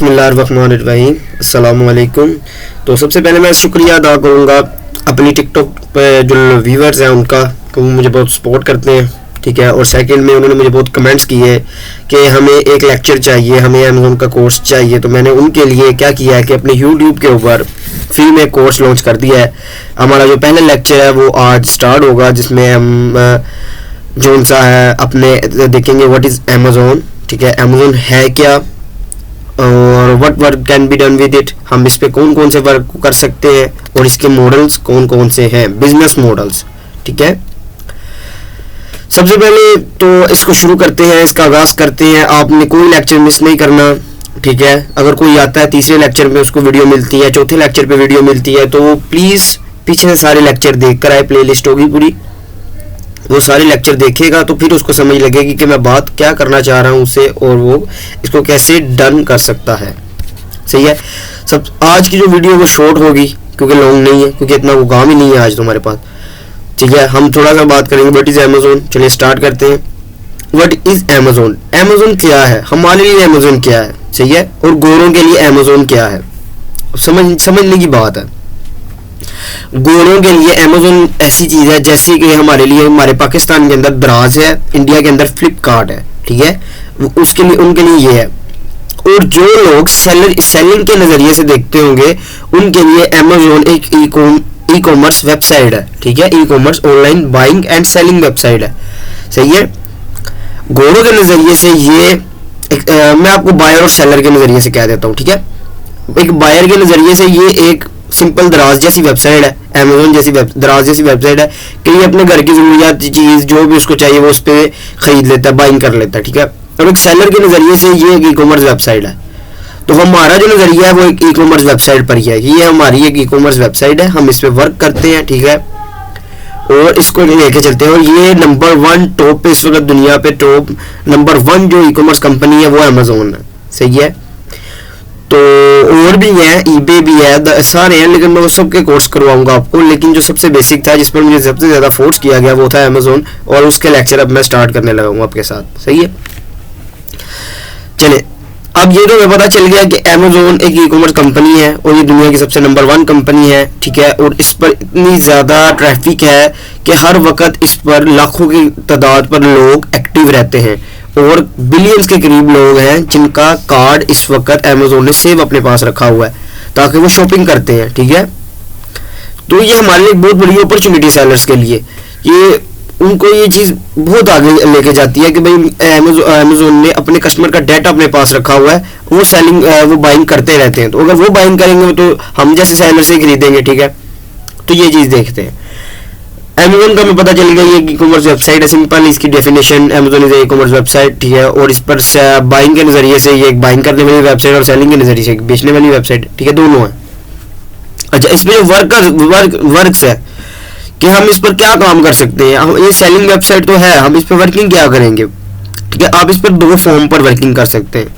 बिस्मिल्लाहिर्रहमानिर्रहीम, अस्सलामु अलैकुम। तो सबसे पहले मैं शुक्रिया अदा करूँगा अपनी टिकटॉक पे जो व्यूवर्स हैं उनका, कि वो मुझे बहुत सपोर्ट करते हैं, ठीक है। और सेकंड में उन्होंने मुझे बहुत कमेंट्स किए कि हमें एक लेक्चर चाहिए, हमें अमेज़न का कोर्स चाहिए। तो मैंने उनके लिए क्या किया है कि अपने यूट्यूब के ऊपर फ्री में कोर्स लॉन्च कर दिया है। हमारा जो पहला लेक्चर है वो आज स्टार्ट होगा, जिसमें हम जो सा है अपने देखेंगे व्हाट इज़ अमेज़न, ठीक है। अमेज़न है क्या और what work can be done with it, हम इस पे कौन कौन से वर्क कर सकते हैं और इसके मॉडल्स कौन कौन से हैं, बिजनेस मॉडल्स, ठीक है। सबसे पहले तो इसको शुरू करते हैं, इसका आगाज़ करते हैं। आपने कोई लेक्चर मिस नहीं करना, ठीक है। अगर कोई आता है तीसरे लेक्चर में उसको वीडियो मिलती है, चौथे लेक्चर पे वीडियो मिलती है, तो वो प्लीज़ पीछे से सारे लेक्चर देख कर आए। प्ले लिस्ट होगी पूरी, वो सारे लेक्चर देखेगा तो फिर उसको समझ लगेगी कि मैं बात क्या करना चाह रहा हूँ उससे, और वो इसको कैसे डन कर सकता है, सही है। सब आज की जो वीडियो वो शॉर्ट होगी क्योंकि लॉन्ग नहीं है, क्योंकि इतना वो काम ही नहीं है आज तुम्हारे पास, ठीक है। हम थोड़ा सा बात करेंगे व्हाट इज़ अमेज़न। चलिए स्टार्ट करते हैं। व्हाट इज़ अमेज़न, अमेज़न क्या है, हमारे लिए अमेज़न क्या है, सही है, और गोरों के लिए अमेज़न क्या है, समझने की बात है। गोरों के लिए अमेज़न ऐसी चीज़ है जैसे कि हमारे लिए, हमारे पाकिस्तान के अंदर दराज है, इंडिया के अंदर फ्लिपकार्ट है, ठीक है। उसके लिए, उनके लिए ये है। और जो लोग सेलिंग के नज़रिए से देखते होंगे उनके लिए अमेज़न एक ई कॉमर्स वेबसाइट है, ठीक है। E commerce online buying and selling website है, सही है। गोरों के नज़रिए से ये मैं आपको बायर और सेलर के नज़रिए से कह देता हूँ, ठीक है। एक बायर के नज़रिए से ये एक सिंपल दराज जैसी वेबसाइट है, अमेज़न जैसी दराज जैसी वेबसाइट है कि ये अपने घर की ज़रूरियात चीज़ जो भी उसको चाहिए वो उस पर ख़रीद लेता है, बाइंग कर लेता है, ठीक है। और एक सेलर के नज़रिए से ये एक ई कॉमर्स वेबसाइट है। तो हमारा जो नज़रिया है वो एक ई कॉमर्स वेबसाइट पर ही है। ये हमारी एक ई कॉमर्स वेबसाइट है, हम इस पर वर्क करते हैं, ठीक है, और इसको लेके चलते हैं। और ये नंबर 1 टॉप पे इस वक्त दुनिया पे टॉप नंबर 1 जो ई कॉमर्स कंपनी है वो अमेज़न है, सही है। तो और भी हैं, ईबे भी है, सारे हैं, लेकिन मैं वो सब के कोर्स करवाऊंगा आपको। लेकिन जो सबसे बेसिक था, जिस पर मुझे सबसे ज़्यादा फोर्स किया गया, वो था अमेज़न, और उसके लेक्चर अब मैं स्टार्ट करने लगा हूँ आपके साथ, सही है। चले, अब ये तो हमें पता चल गया कि अमेज़न एक ई कॉमर्स कंपनी है और ये दुनिया की सबसे नंबर 1 कंपनी है, ठीक है। और इस पर इतनी ज़्यादा ट्रैफिक है कि हर वक्त इस पर लाखों की तादाद पर लोग एक्टिव रहते हैं, और बिलियंस के करीब लोग हैं जिनका कार्ड इस वक्त अमेज़न ने सेव अपने पास रखा हुआ है ताकि वो शॉपिंग करते हैं, ठीक है। तो ये हमारे लिए बहुत बड़ी अपॉर्चुनिटी सेलर्स के लिए, ये उनको ये चीज़ बहुत आगे लेके जाती है कि भाई अमेज़न ने अपने कस्टमर का डाटा अपने पास रखा हुआ है, वो सेलिंग वो बाइंग करते रहते हैं। तो अगर वो बाइंग करेंगे तो हम जैसे सेलर से खरीदेंगे, ठीक है। तो ये चीज़ देखते हैं। अमेज़न का हमें पता चल गया ये ई कॉमर्स वेबसाइट है, सिंपल इसकी definition, Amazon is e commerce website, ठीक है। और इस पर बाइंग के नज़रिए से ये एक बाइंग करने वाली वेबसाइट और सेलिंग के नज़रिए से एक बेचने वाली वेबसाइट, ठीक है, दोनों है। अच्छा, इसमें जो वर्क्स है कि हम इस पर क्या काम कर सकते हैं। हम ये सेलिंग वेबसाइट तो है, हम इस पर वर्किंग क्या करेंगे, ठीक है। आप इस पर 2 फॉर्म पर वर्किंग कर सकते हैं।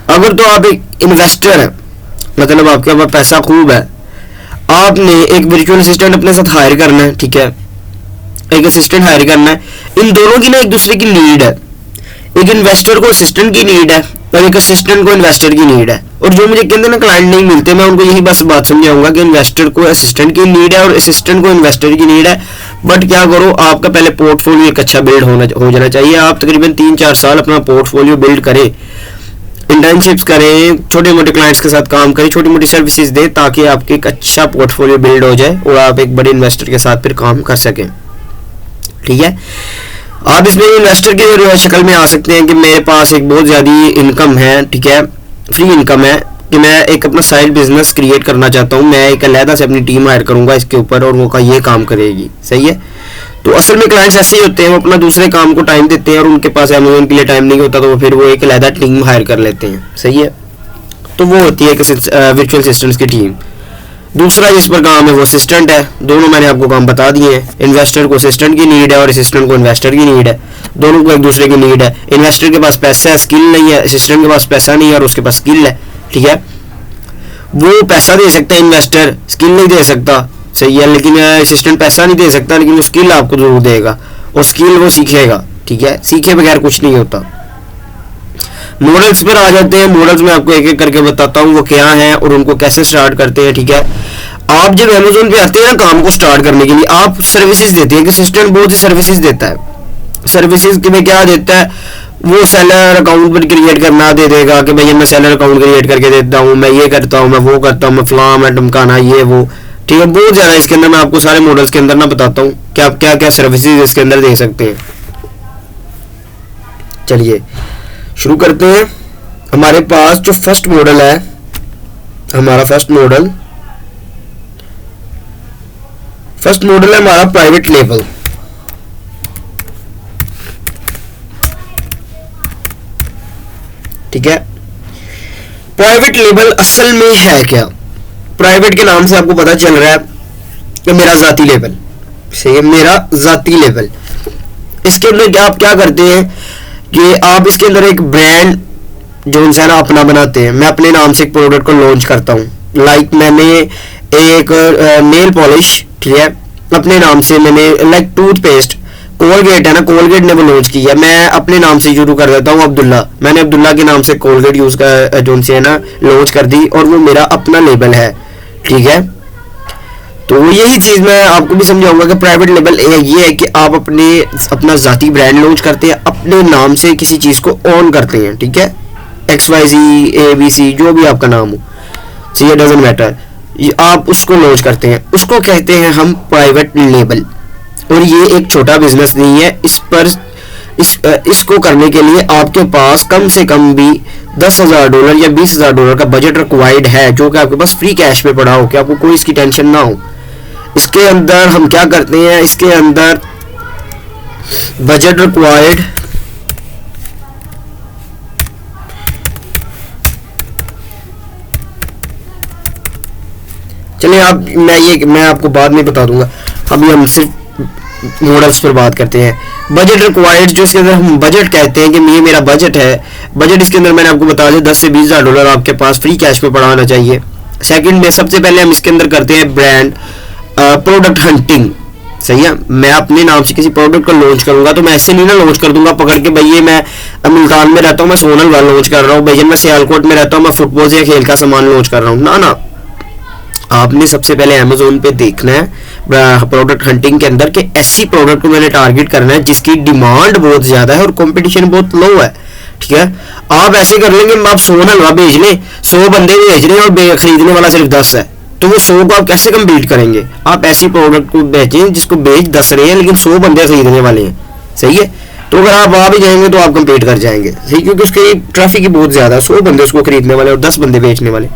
अगर तो आप एक इन्वेस्टर है, मतलब आपके पास पैसा खूब है, आपने एक वर्चुअल असिस्टेंट अपने साथ हायर करना है, ठीक है, एक असिस्टेंट हायर करना है। इन दोनों की ना एक दूसरे की नीड है, एक इन्वेस्टर को असिस्टेंट की नीड है और एक असिस्टेंट को इन्वेस्टर की नीड है। और जो मुझे कहते हैं ना क्लाइंट नहीं मिलते, मैं उनको यही बस बात समझाऊंगा कि इन्वेस्टर को असिस्टेंट की नीड है और असिस्टेंट को इन्वेस्टर की नीड है। बट क्या करो, आपका पहले पोर्टफोलियो एक अच्छा बिल्ड हो जाना चाहिए। आप तकरीबन 3-4 साल अपना पोर्टफोलियो बिल्ड करें, इंटर्नशिप्स करें, छोटे मोटे क्लाइंट्स के साथ काम करें, छोटी मोटी सर्विसेज दें, ताकि आपके एक अच्छा पोर्टफोलियो बिल्ड हो जाए और आप एक बड़े इन्वेस्टर के साथ फिर काम कर सकें, ठीक है। आप इसमें इन्वेस्टर की शक्ल में आ सकते हैं कि मेरे पास एक बहुत ज़्यादा इनकम है, ठीक है, फ्री इनकम है, कि मैं एक अपना साइड बिजनेस क्रिएट करना चाहता हूँ, मैं एक अलहदा से अपनी टीम हायर करूँगा इसके ऊपर और वो का ये काम करेगी, सही है। तो असल में क्लाइंट्स ऐसे ही होते हैं, वो अपना दूसरे काम को टाइम देते हैं और उनके पास अमेज़न के लिए टाइम नहीं होता, तो फिर वो एक अलहदा टीम हायर कर लेते हैं, सही है। तो वो होती है एक वर्चुअल असिस्टेंट्स की टीम। दूसरा जिस पर काम है वो असिस्टेंट है। दोनों मैंने आपको काम बता दिए हैं। इन्वेस्टर को असिस्टेंट की नीड है और असिस्टेंट को इन्वेस्टर की नीड है, दोनों को एक दूसरे की नीड है। इन्वेस्टर के पास पैसा है, स्किल नहीं है, असिस्टेंट के पास पैसा नहीं है और उसके पास स्किल है, ठीक है। वो पैसा दे सकता है, इन्वेस्टर स्किल नहीं दे सकता, सही है। लेकिन असिस्टेंट पैसा नहीं दे सकता, लेकिन वो स्किल आपको जरूर देगा और स्किल वो सीखेगा, ठीक है। सीखे बगैर कुछ नहीं होता। मॉडल्स पर आ जाते हैं। मॉडल्स में आपको एक एक करके बताता हूँ वो क्या है और उनको कैसे स्टार्ट करते हैं, ठीक है। आप जब अमेजोन पे आते हैं ना काम को स्टार्ट करने के लिए, आप सर्विसेज देते हैं कि सिस्टम बहुत ही सर्विसेज देता है। सर्विसेज में क्या देता है, वो सेलर अकाउंट पर क्रिएट करना दे देगा कि भैया मैं सेलर अकाउंट क्रिएट करके देता हूँ, मैं ये करता हूँ, मैं वो करता हूँ, मैं फलां मैं टमकाना ये वो, ठीक है। बहुत ज़्यादा इसके अंदर मैं आपको सारे मॉडल्स के अंदर ना बताता हूँ कि आप क्या क्या सर्विसेज इसके अंदर दे सकते हैं। चलिए शुरू करते हैं। हमारे पास जो फर्स्ट मॉडल है, हमारा फर्स्ट मॉडल है हमारा प्राइवेट लेबल, ठीक है। प्राइवेट लेबल असल में है क्या? प्राइवेट के नाम से आपको पता चल रहा है कि मेरा जाती लेबल, सही है, मेरा जाती लेबल। इसके अंदर क्या आप क्या करते हैं कि आप इसके अंदर एक ब्रांड जो है ना अपना बनाते हैं। मैं अपने नाम से एक प्रोडक्ट को लॉन्च करता हूँ, लाइक मैंने एक नेल पॉलिश, ठीक है, अपने नाम से मैंने, लाइक टूथपेस्ट कोलगेट है ना, कोलगेट ने वो लॉन्च किया, मैं अपने नाम से शुरू कर देता हूँ अब्दुल्ला। मैंने अब्दुल्ला के नाम से कोलगेट यूज कर जो है ना लॉन्च कर दी और वो मेरा अपना लेबल है, ठीक है। तो यही चीज मैं आपको भी समझाऊंगा कि प्राइवेट लेबल ये है कि आप अपना जाती ब्रांड लॉन्च करते हैं, अपने नाम से किसी चीज को ऑन करते हैं, ठीक है। XYZ ABC जो भी आपका नाम हो, सी डजंट मैटर, आप उसको लॉन्च करते हैं, उसको कहते हैं हम प्राइवेट लेबल। और ये एक छोटा बिजनेस नहीं है, इसको करने के लिए आपके पास कम से कम भी $10,000 या $20,000 का बजट रिक्वायर्ड है, जो कि आपके पास फ्री कैश में पड़ा हो, कि आपको कोई इसकी टेंशन ना हो। इसके अंदर हम क्या करते हैं, इसके अंदर बजट रिक्वायर्ड चलिए मैं आपको बाद में बता दूंगा, अभी हम सिर्फ मॉडल्स पर बात करते हैं। बजट रिक्वायर्ड जो इसके अंदर हम बजट कहते हैं कि ये मेरा बजट है, बजट इसके अंदर मैंने आपको बता दिया $10 से $20,000 आपके पास फ्री कैश में पड़ा होना चाहिए। सेकंड में सबसे पहले हम इसके अंदर करते हैं ब्रांड प्रोडक्ट हंटिंग, सही है। मैं अपने नाम से किसी प्रोडक्ट को लॉन्च करूंगा तो मैं ऐसे नहीं ना लॉन्च कर दूंगा पकड़ के, भैया मैं मुल्तान में रहता हूँ, मैं सोनल वाला लॉन्च कर रहा हूँ, भैया मैं सियालकोट में रहता हूँ, मैं फुटबॉल या खेल का सामान लॉन्च कर रहा हूँ, ना। आपने सबसे पहले अमेजोन पे देखना है प्रोडक्ट हंटिंग के अंदर कि ऐसी प्रोडक्ट को मैंने टारगेट करना है जिसकी डिमांड बहुत ज्यादा है और कंपटीशन बहुत लो है, ठीक है। आप ऐसे कर लेंगे, आप 100 हलवा भेज लें, 100 बंदे भेज रहे हैं और खरीदने वाला सिर्फ 10 है, तो वो 100 को आप कैसे कम्पीट करेंगे? आप ऐसी प्रोडक्ट को बेचें जिसको बेच 10 रहे हैं लेकिन 100 बंदे खरीदने वाले हैं, सही है। तो अगर आप वहां भी जाएंगे तो आप कम्पीट कर जाएंगे, सही, क्योंकि उसकी ट्रैफिक ही बहुत ज्यादा है, 100 बंदे उसको खरीदने वाले और 10 बंदे बेचने वाले।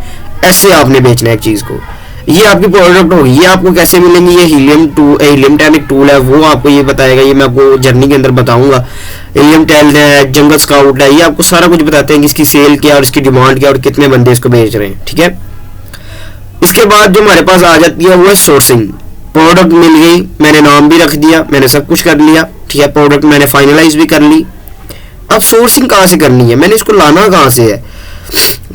ऐसे आपने बेचना है एक चीज को। ये आपकी प्रोडक्ट होगी, ये आपको कैसे मिलेंगी? ये हीलियम 10 एक टूल है, वो आपको ये बताएगा, ये मैं आपको जर्नी के अंदर बताऊंगा। हीलियम 10 है, जंगल स्काउट है, ये आपको सारा कुछ बताते हैं कि इसकी सेल क्या और इसकी डिमांड क्या और कितने बंदे इसको बेच रहे हैं, ठीक है। इसके बाद जो हमारे पास आ जाती है वो है सोर्सिंग। प्रोडक्ट मिल गई, मैंने नाम भी रख दिया, मैंने सब कुछ कर लिया, ठीक है, प्रोडक्ट मैंने फाइनलाइज भी कर ली। अब सोर्सिंग कहाँ से करनी है, मैंने इसको लाना कहाँ से है,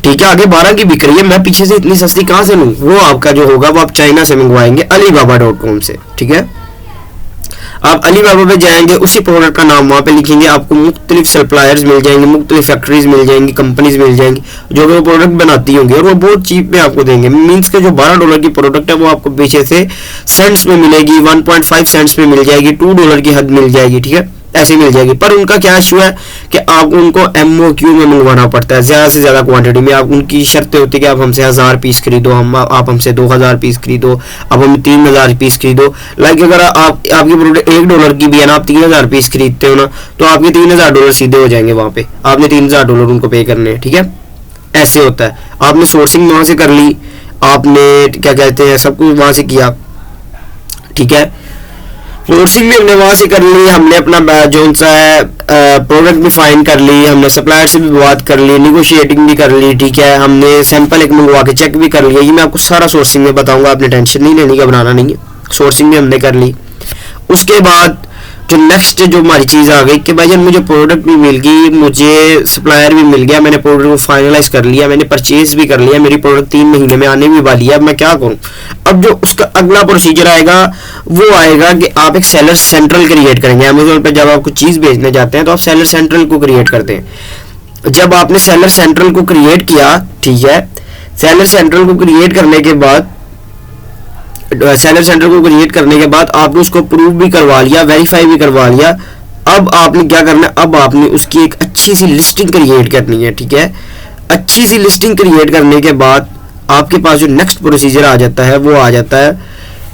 ठीक है। आगे 12 की बिक रही है, मैं पीछे से इतनी सस्ती कहाँ से लूँ? वो आपका जो होगा वो आप चाइना से मंगवाएंगे, alibaba.com से, ठीक है। आप अलीबाबा पे जाएंगे, उसी प्रोडक्ट का नाम वहाँ पे लिखेंगे, आपको मुख्तलिफ सप्लायर्स मिल जाएंगे, मुख्तलिफ फैक्ट्रीज मिल जाएंगी, कंपनीज मिल जाएंगी जो वो प्रोडक्ट बनाती होंगी और वो बहुत चीप में आपको देंगे। मीन्स के जो $12 की प्रोडक्ट है वो आपको पीछे से सेंट्स में मिलेगी, 1.5 सेंट्स में मिल जाएगी, $2 की हद मिल जाएगी, ठीक है, ऐसी मिल जाएगी। पर उनका क्या इशू है कि आपको उनको MOQ में मंगवाना पड़ता है, ज़्यादा से ज़्यादा क्वांटिटी में। आप उनकी शर्तें होती है कि आप हमसे 1000 पीस खरीदो, आप हमसे 2000 पीस खरीदो, आप हमें 3000 पीस खरीदो। लाइक अगर आपकी प्रोडक्ट $1 की भी है ना, आप 3000 पीस खरीदते हो ना, तो आपके $3000 सीधे हो जाएंगे वहाँ पे, आपने $3000 उनको पे करने हैं, ठीक है। ऐसे होता है। आपने सोर्सिंग वहाँ से कर ली, आपने क्या कहते हैं सब कुछ वहाँ से किया, ठीक है। सोर्सिंग भी हमने वहाँ से कर ली, हमने अपना जो सा है प्रोडक्ट भी फाइन कर ली, हमने सप्लायर से भी बात कर ली, निगोशिएटिंग भी कर ली, ठीक है, हमने सैंपल एक मंगवा के चेक भी कर लिया। ये मैं आपको सारा सोर्सिंग में बताऊंगा, आपने टेंशन नहीं लेनी, घबराना नहीं है। सोर्सिंग भी हमने कर ली। उसके बाद जो नेक्स्ट जो हमारी चीज़ आ गई कि भाई मुझे प्रोडक्ट भी मिल गई, मुझे सप्लायर भी मिल गया, मैंने प्रोडक्ट को फाइनलाइज कर लिया, मैंने परचेज भी कर लिया, मेरी प्रोडक्ट 3 महीने में आने भी वाली है, अब मैं क्या करूं? अब जो उसका अगला प्रोसीजर आएगा वो आएगा कि आप एक सेलर सेंट्रल क्रिएट करेंगे। अमेजोन पर जब आप कुछ चीज़ बेचने जाते हैं तो आप सेलर सेंट्रल को क्रिएट करते हैं। जब आपने सेलर सेंट्रल को क्रिएट किया, ठीक है, सेलर सेंट्रल को क्रिएट करने के बाद आपने उसको प्रूव भी करवा लिया, वेरीफाई भी करवा लिया। अब आपने क्या करना है, अब आपने उसकी एक अच्छी सी लिस्टिंग क्रिएट करनी है, ठीक है। अच्छी सी लिस्टिंग क्रिएट करने के बाद आपके पास जो नेक्स्ट प्रोसीजर आ जाता है वो आ जाता है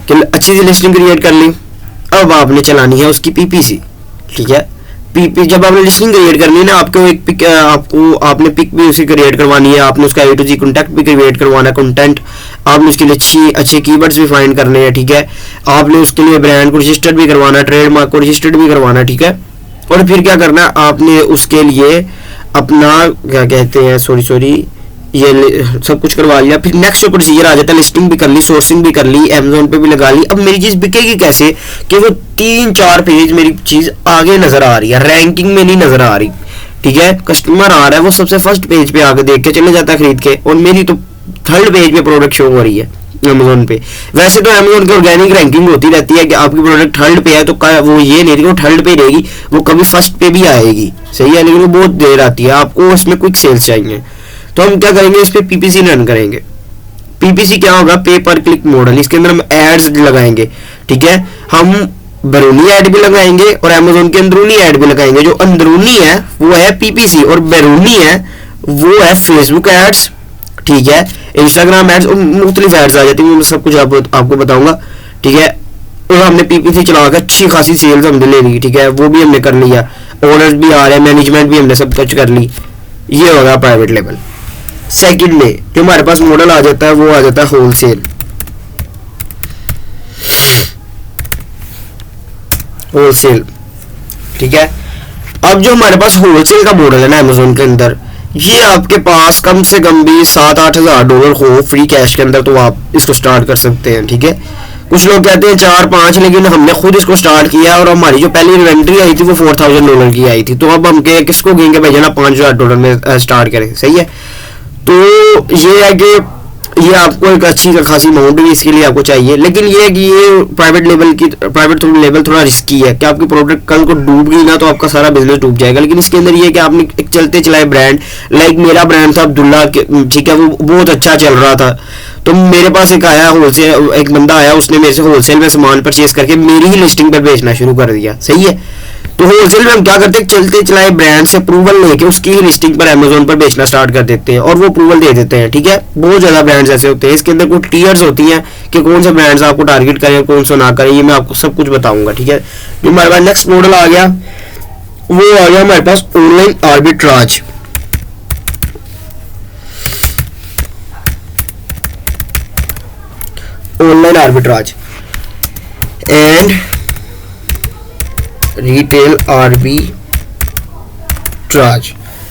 कि अच्छी सी लिस्टिंग क्रिएट कर ली, अब आपने चलानी है उसकी पीपीसी, ठीक है। पीपी जब आपने लिस्टिंग क्रिएट करनी है ना, आपको एक पिक आपने पिक भी उसे क्रिएट करवानी है, आपने उसका A to G कॉन्टैक्ट भी क्रिएट करवाना है, कंटेंट आपने उसके लिए अच्छे कीवर्ड्स भी फाइंड करने हैं, ठीक है। आपने उसके लिए ब्रांड को रजिस्टर्ड भी करवाना है, ट्रेडमार्क को रजिस्टर्ड भी करवाना है, ठीक है। और फिर क्या करना है, आपने उसके लिए अपना क्या कहते हैं, सॉरी ये सब कुछ करवा लिया। फिर नेक्स्ट प्रोसीजर आ जाता है, लिस्टिंग भी कर ली, सोर्सिंग भी कर ली, अमेज़न पे भी लगा ली। अब मेरी चीज़ बिकेगी कैसे कि वो 3-4 पेज मेरी चीज़ आगे नज़र आ रही है, रैंकिंग में नहीं नज़र आ रही, ठीक है। कस्टमर आ रहा है, वो सबसे फर्स्ट पेज पे आके देख के चले जाता है खरीद के, और मेरी तो 3rd पेज पे प्रोडक्ट शो हो रही है अमेज़न पे। वैसे तो अमेज़न की ऑर्गेनिक रैंकिंग होती रहती है कि आपकी प्रोडक्ट 3rd पे है, तो वो ये नहीं कि वो 3rd पे रहेगी, वो कभी 1st पे भी आएगी, सही है, लेकिन वो बहुत देर आती है। आपको उसमें क्विक सेल्स चाहिए, तो हम क्या करेंगे, इस पे पीपीसी रन करेंगे। पीपीसी क्या होगा, पे पर क्लिक मॉडल, इसके अंदर हम एड्स लगाएंगे, ठीक है। हम बैरूनी ऐड भी लगाएंगे और अमेज़न के अंदरूनी ऐड भी लगाएंगे। जो अंदरूनी है वो है पीपीसी और बैरूनी है वो है फेसबुक एड्स, ठीक है, इंस्टाग्राम एड्स और मुख्तलिफ एड्स आ जाती है, मैं सब कुछ आपको बताऊंगा, ठीक है। और हमने पीपीसी चला के अच्छी खासी सेल्स हमने ले ली, ठीक है, वो भी हमने कर लिया, ऑर्डर्स भी आ रहे हैं, मैनेजमेंट भी हमने सब कुछ कर ली। ये होगा प्राइवेट लेवल। सेकंड में जो हमारे पास मॉडल आ जाता है वो आ जाता है होलसेल। ठीक है। अब जो हमारे पास होलसेल का मॉडल है ना अमेज़न के अंदर, ये आपके पास कम से कम भी $7-8 हो फ्री कैश के अंदर, तो आप इसको स्टार्ट कर सकते हैं, ठीक है। कुछ लोग कहते हैं 4-5, लेकिन हमने खुद इसको स्टार्ट किया और हमारी जो पहली इन्वेंट्री आई थी वो $4,000 की आई थी, तो अब हम किसको कहेंगे भाई ना $5,000 में स्टार्ट करें, सही है। तो ये है कि ये आपको एक अच्छी खासी अमाउंट भी इसके लिए आपको चाहिए, लेकिन ये है कि ये प्राइवेट लेवल थोड़ा रिस्की है कि आपकी प्रोडक्ट कल को डूब गई ना तो आपका सारा बिजनेस डूब जाएगा। लेकिन इसके अंदर ये है कि आपने एक चलते चलाए ब्रांड, लाइक मेरा ब्रांड था अब्दुल्ला, ठीक है, वो बहुत अच्छा चल रहा था, तो मेरे पास एक बंदा आया, उसने मेरे से होलसेल में सामान परचेज करके मेरी ही लिस्टिंग पर बेचना शुरू कर दिया, सही है। तो होलसेल में हम क्या करते हैं, चलते चलाए ब्रांड से अप्रूवल लेके उसकी ही लिस्टिंग पर अमेज़न पर बेचना स्टार्ट कर देते हैं और वो अप्रूवल दे देते हैं, ठीक है। बहुत ज़्यादा ब्रांड्स ऐसे होते हैं, इसके अंदर कुछ टीयर्स होती हैं कि कौन से ब्रांड्स आपको टारगेट करें, कौन सा ना करें, ये मैं आपको सब कुछ बताऊंगा, ठीक है। जो हमारे पास नेक्स्ट मॉडल आ गया वो आ गया हमारे पास online arbitrage. Online arbitrage and retail arbitrage,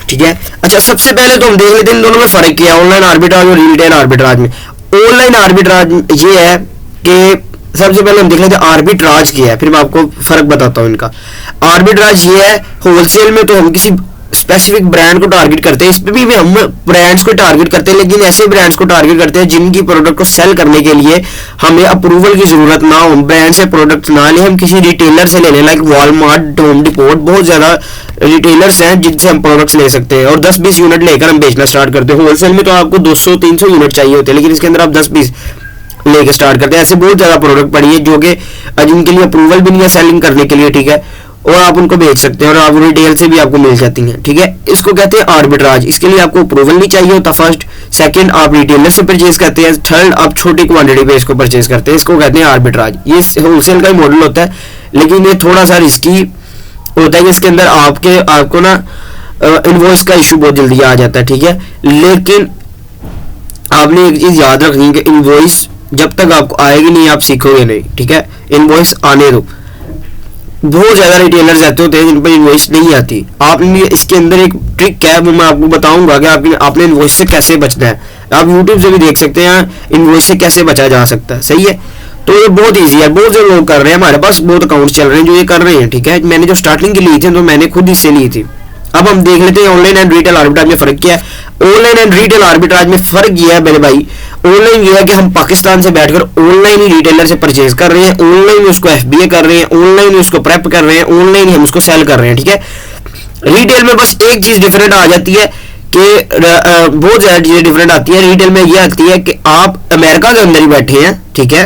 ठीक है। अच्छा, सबसे पहले तो हम देख लेते हैं इन दोनों में फर्क क्या है, ऑनलाइन आर्बिट्राज और रिटेल आर्बिट्राज में। ऑनलाइन आर्बिट्राज ये है कि सबसे पहले हम देख लेते हैं आर्बिट्राज क्या है, फिर मैं आपको फर्क बताता हूँ इनका। आर्बिट्राज ये है, होलसेल में तो हम किसी स्पेसिफिक ब्रांड को टारगेट करते हैं, इस पे भी हम ब्रांड्स को टारगेट करते हैं, लेकिन ऐसे ब्रांड्स को टारगेट करते हैं जिनकी प्रोडक्ट को सेल करने के लिए हमें अप्रूवल की जरूरत ना हो, ब्रांड से प्रोडक्ट ना ले, हम किसी रिटेलर से ले लें, लाइक वॉलमार्ट, होम डिपोट, बहुत ज्यादा रिटेलर्स हैं जिनसे हम प्रोडक्ट्स ले सकते हैं और 10-20 यूनिट लेकर हम बेचना स्टार्ट करते हैं। होलसेल में तो आपको 200-300 यूनिट चाहिए होते हैं, लेकिन इसके अंदर आप 10-20 लेकर स्टार्ट करते हैं। ऐसे बहुत ज्यादा प्रोडक्ट पड़ी है जो कि जिनके लिए अप्रूवल भी नहीं है सेलिंग करने के लिए, ठीक है, और आप उनको बेच सकते हैं और आप रिटेल से भी आपको मिल जाती हैं, ठीक है। इसको कहते हैं आर्बिट्राज। इसके लिए आपको अप्रूवल नहीं चाहिए होता, फर्स्ट। सेकंड, आप रिटेलर से परचेज करते हैं। थर्ड, आप छोटी क्वांटिटी पे इसको परचेज करते हैं, इसको कहते हैं आर्बिट्राज। ये होलसेल का ही मॉडल होता है, लेकिन ये थोड़ा सा रिस्की होता है कि इसके अंदर आपको ना इनवॉइस का इशू बहुत जल्दी आ जाता है, ठीक है। लेकिन आपने एक चीज याद रखनी है कि इनवॉइस जब तक आपको आएगी नहीं आप सीखोगे नहीं, ठीक है। इनवॉइस आने दो। बहुत ज्यादा रिटेलर्स ऐसे होते हैं जिन पर इनवॉइस नहीं आती। आपने इसके अंदर एक ट्रिक है, वो मैं आपको बताऊंगा कि आपने इनवॉइस से कैसे बचना है। आप यूट्यूब से भी देख सकते हैं इनवॉइस से कैसे बचा जा सकता है, सही है। तो ये बहुत ईजी है, बहुत से लोग कर रहे हैं, हमारे पास बहुत अकाउंट चल रहे हैं जो ये कर रहे हैं, ठीक है। मैंने जो स्टार्टिंग की ली थी तो मैंने खुद इससे ली थी। अब हम देख लेते हैं ऑनलाइन एंड रिटेल आर्बिट्राज में फर्क क्या है। ऑनलाइन एंड रिटेल आर्बिट्राज में फर्क ये है मेरे भाई, ऑनलाइन ये है कि हम पाकिस्तान से बैठकर ऑनलाइन ही रिटेलर से परचेज कर रहे हैं, ऑनलाइन उसको एफबीए कर रहे हैं, ऑनलाइन उसको प्रेप कर रहे हैं, ऑनलाइन हम उसको सेल कर रहे हैं, ठीक है। रिटेल में बस एक चीज डिफरेंट आ जाती है कि बहुत ज्यादा चीजें डिफरेंट आती है। रिटेल में ये आती है कि आप अमेरिका के अंदर ही बैठे हैं, ठीक है,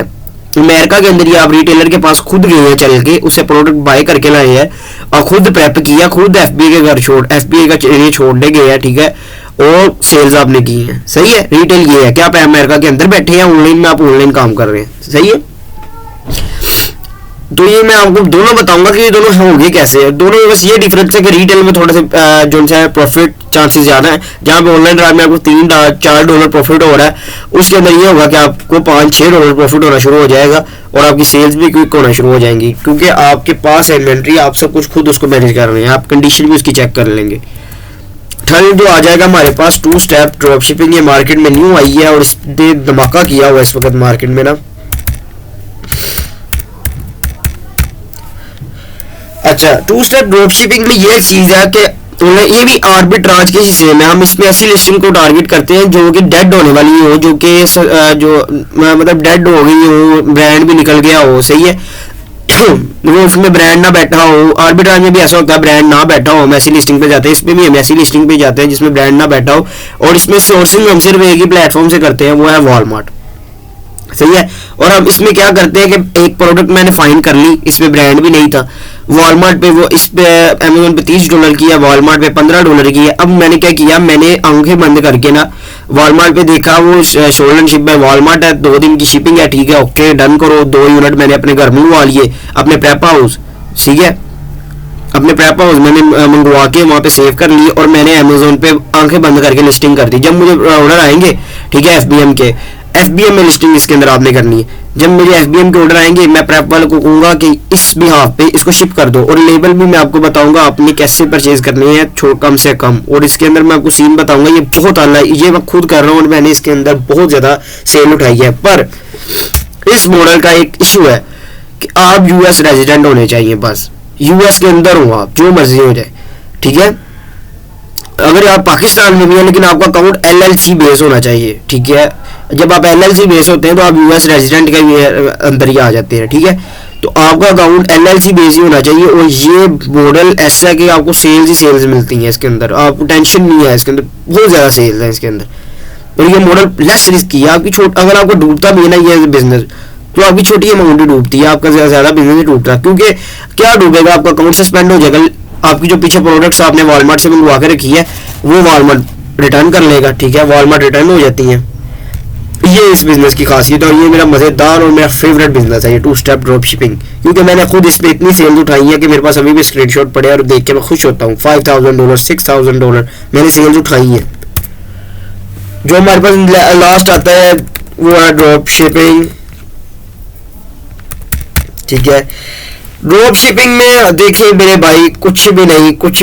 अमेरिका के अंदर ही आप रिटेलर के पास खुद गए हैं, चल के उससे प्रोडक्ट बाय करके लाए हैं और खुद प्रेप किया, खुद एफबीए के घर एफबीए का एरिया छोड़ने गए हैं, ठीक है, और सेल्स आपने की है। सही है, रिटेल ये है कि आप अमेरिका के अंदर बैठे हैं, ऑनलाइन में आप ऑनलाइन काम कर रहे हैं। सही है, तो ये मैं आपको दोनों बताऊंगा कि ये दोनों होंगे कैसे। दोनों में बस ये डिफरेंस है कि रिटेल में थोड़ा सा जो है प्रॉफिट चांसेस ज़्यादा है, जहाँ पे ऑनलाइन में आपको $3-4 प्रॉफिट हो रहा है, उसके अंदर ये होगा कि आपको $5-6 प्रॉफिट होना शुरू हो जाएगा और आपकी सेल्स भी क्विक होना शुरू हो जाएंगी, क्योंकि आपके पास इन्वेंट्री, आप सब कुछ खुद उसको मैनेज कर रहे हैं, आप कंडीशन भी उसकी चेक कर लेंगे। थर्ड जो आ जाएगा हमारे पास 2 स्टेप ड्रॉप शिपिंग, ये मार्केट में न्यू आई है और इसने धमाका किया हुआ इस वक्त मार्केट में ना। अच्छा, 2 स्टेप ड्रॉप शिपिंग में ये चीज है कि ये भी आर्बिट्राज के सेम है। हम इसमें ऐसी लिस्टिंग को टारगेट करते हैं जो कि डेड होने वाली हो, जो कि जो मतलब डेड हो गई हो, ब्रांड भी निकल गया हो। सही है, वो उसमें ब्रांड ना बैठा हो। आर्बिट्राज में भी ऐसा होता है, ब्रांड ना बैठा हो, हम ऐसी लिस्टिंग पे जाते हैं। इसमें भी हम ऐसी लिस्टिंग पे जाते हैं जिसमें ब्रांड ना बैठा हो, और इसमें सोर्सिंग हम सिर्फ एक ही प्लेटफॉर्म से करते हैं, वो है वॉलमार्ट। सही है, और अब इसमें क्या करते हैं कि एक प्रोडक्ट मैंने फाइंड कर ली, इसमें ब्रांड भी नहीं था, वॉलमार्ट पे वो इस पे अमेजोन पे $30 की है, वॉलमार्ट पे $15 की है। अब मैंने क्या किया, मैंने आंखें बंद करके ना वॉलमार्ट पे देखा, वो स्टोलन शिप में वॉलमार्ट है, 2 दिन की शिपिंग है, ठीक है, ओके डन करो। 2 यूनिट मैंने अपने घर मंगवा लिए, अपने प्रेप हाउस, ठीक है, अपने प्रेप हाउस मैंने मंगवा के वहाँ पे सेव कर ली और मैंने अमेजोन पे आंखें बंद करके लिस्टिंग कर दी। जब मुझे ऑर्डर आएंगे, ठीक है, एफबीएम में लिस्टिंग इसके अंदर आपने करनी है। जब मुझे एफबीएम के ऑर्डर आएंगे, मैं प्रेप वाले को कहूंगा कि इस बिहाफ पे इसको शिप कर दो, और लेबल भी मैं आपको बताऊंगा आपने कैसे परचेज करनी है, कम से कम। और इसके अंदर मैं आपको सीन बताऊंगा, ये बहुत आला है, ये मैं खुद कर रहा हूँ और मैंने इसके अंदर बहुत ज्यादा सेल उठाई है। पर इस मॉडल का एक इशू है कि आप यूएस रेजिडेंट होने चाहिए, बस यूएस के अंदर हो आप, जो मर्जी हो जाए, ठीक है। अगर आप पाकिस्तान में भी हैं लेकिन आपका अकाउंट एलएलसी बेस होना चाहिए, ठीक है। जब आप एलएलसी बेस होते हैं तो आप यूएस रेजिडेंट के भी अंदर ही आ जाते हैं, ठीक है। तो आपका अकाउंट एलएलसी बेस ही होना चाहिए, और ये मॉडल ऐसा है कि आपको सेल्स ही सेल्स मिलती हैं इसके अंदर, आपको टेंशन नहीं है इसके अंदर, बहुत ज़्यादा सेल्स है इसके अंदर। और ये मॉडल लेस रिस्क की है आपकी। अगर आपको डूबता भी है ना ये बिजनेस, तो आपकी छोटी अमाउंट ही डूबती है, आपका ज़्यादा बिजनेस नहीं डूबता। क्योंकि क्या डूबेगा, आपका अकाउंट सस्पेंड हो जाएगा, आपकी जो पीछे प्रोडक्ट्स आपने वॉलमार्ट से मंगवा के रखी है वो वॉलमार्ट रिटर्न कर लेगा, ठीक है, वॉलमार्ट रिटर्न हो जाती है। ये इस बिजनेस की खासियत है, और ये मेरा मज़ेदार और मेरा फेवरेट बिजनेस है ये 2 स्टेप ड्रॉप शिपिंग, क्योंकि मैंने खुद इस पर इतनी सेल्स उठाई है कि मेरे पास अभी भी स्क्रीनशॉट पड़े और देख के मैं खुश होता हूँ। $5,000 $6,000 मैंने सेल्स उठाई है। जो हमारे पास लास्ट आता है वो है ड्रॉप शिपिंग, ठीक है। ड्रॉप शिपिंग में देखिए मेरे भाई कुछ भी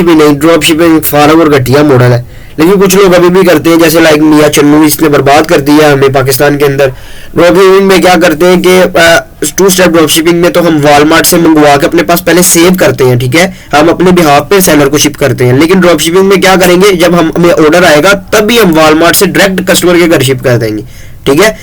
नहीं, ड्रॉप शिपिंग फार्म और घटिया मॉडल है, लेकिन कुछ लोग अभी भी करते हैं, जैसे लाइक मियां चन्नू, इसने बर्बाद कर दिया हमें पाकिस्तान के अंदर। ड्रॉप शिपिंग में क्या करते हैं कि 2 स्टेप ड्रॉप शिपिंग में तो हम वॉलमार्ट से मंगवा के अपने पास पहले सेव करते हैं, ठीक है, हम अपने बिहाफ पे सेलर को शिप करते हैं। लेकिन ड्रॉप शिपिंग में क्या करेंगे, जब हमें ऑर्डर आएगा तभी हम वॉलमार्ट से डायरेक्ट कस्टमर के घर शिप कर देंगे, ठीक है।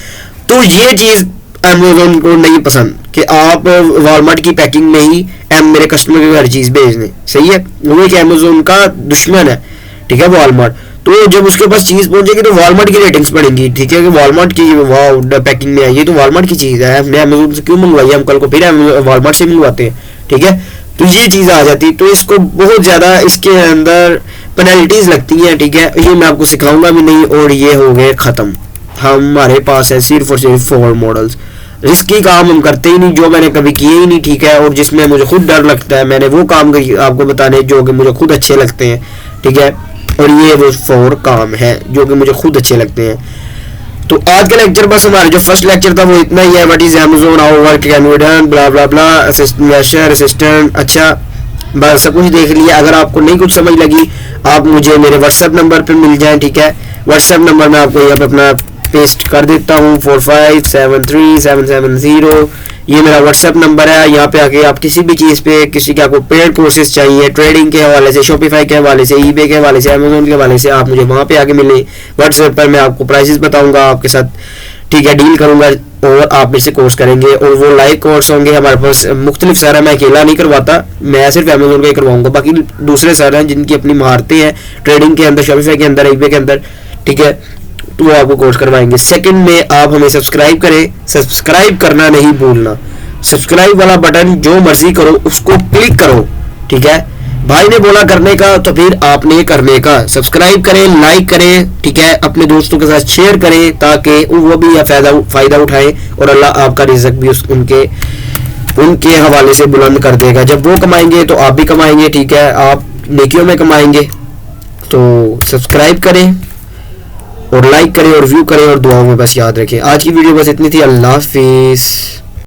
तो ये चीज़ अमेजोन को नहीं पसंद कि आप वॉलमार्ट की पैकिंग में ही मेरे कस्टमर के घर चीज़ भेज दें। सही है, वो एक अमेजोन का दुश्मन है, ठीक है, वॉलमार्ट। तो जब उसके पास चीज़ पहुंचेगी तो वॉलमार्ट की रेटिंग्स बढ़ेंगी, ठीक है, कि वॉलमार्ट की वाव पैकिंग में आई है तो वॉलमार्ट की चीज़ है, हमने अमेजोन से क्यों मंगवाई, हम कल को फिर वॉलमार्ट से मंगवाते हैं, ठीक है। तो ये चीज़ आ जाती है, तो इसको बहुत ज़्यादा इसके अंदर पेनल्टीज लगती हैं, ठीक है। ये मैं आपको सिखाऊंगा भी नहीं, और ये हो गए ख़त्म। हमारे पास है सिर्फ और सिर्फ 4 मॉडल्स। रिस्की काम हम करते ही नहीं, जो मैंने कभी किए ही नहीं, ठीक है, और जिसमें मुझे खुद डर लगता है, मैंने वो काम आपको बताने जो कि मुझे खुद अच्छे लगते हैं, ठीक है। और ये वो 4 काम है जो कि मुझे खुद अच्छे लगते हैं। तो आज का लेक्चर बस हमारा जो फर्स्ट लेक्चर था वो इतना ही है। What is Amazon, how work can be done, blah blah blah, assistant, अच्छा बस सब कुछ देख लिया। अगर आपको नहीं कुछ समझ लगी आप मुझे मेरे व्हाट्सएप नंबर पे मिल जाएं, ठीक है। व्हाट्सएप नंबर मैं आपको यहाँ पे अपना पेस्ट कर देता हूँ, 45737770, ये मेरा व्हाट्सएप नंबर है। यहाँ पे आके आप किसी भी चीज़ पे, किसी के आपको पेड कोर्सेज चाहिए, ट्रेडिंग के हवाले से, शॉपिफाई के हवाले से, ईबे के हवाले से, अमेजोन के हवाले से, आप मुझे वहाँ पे आके मिले। व्हाट्सएप पर मैं आपको प्राइसेस बताऊँगा आपके साथ ठीक है, डील करूँगा और आप मेरे से कोर्स करेंगे। और वो लाइव कोर्स होंगे हमारे पास मुख्तलिफ सर है, मैं अकेला नहीं करवाता, मैं सिर्फ अमेजोन पे करवाऊंगा, बाकी दूसरे सर हैं जिनकी अपनी महारतें हैं ट्रेडिंग के अंदर, शॉपिफाई के अंदर, ईबे के अंदर, ठीक है, तो वो आपको कोर्स करवाएंगे। सेकंड में आप हमें सब्सक्राइब करें, सब्सक्राइब करना नहीं भूलना, सब्सक्राइब वाला बटन जो मर्जी करो उसको क्लिक करो, ठीक है, भाई ने बोला करने का तो फिर आपने करने का। सब्सक्राइब करें, लाइक करें, ठीक है, अपने दोस्तों के साथ शेयर करें ताकि वो भी यह फ़ायदा उठाएं और अल्लाह आपका रिज़्क भी उनके हवाले से बुलंद कर देगा। जब वो कमाएंगे तो आप भी कमाएंगे, ठीक है, आप नेकियों में कमाएंगे। तो सब्सक्राइब करें और लाइक करें और व्यू करें और दुआओं में बस याद रखें। आज की वीडियो बस इतनी थी। अल्लाह हाफिज़।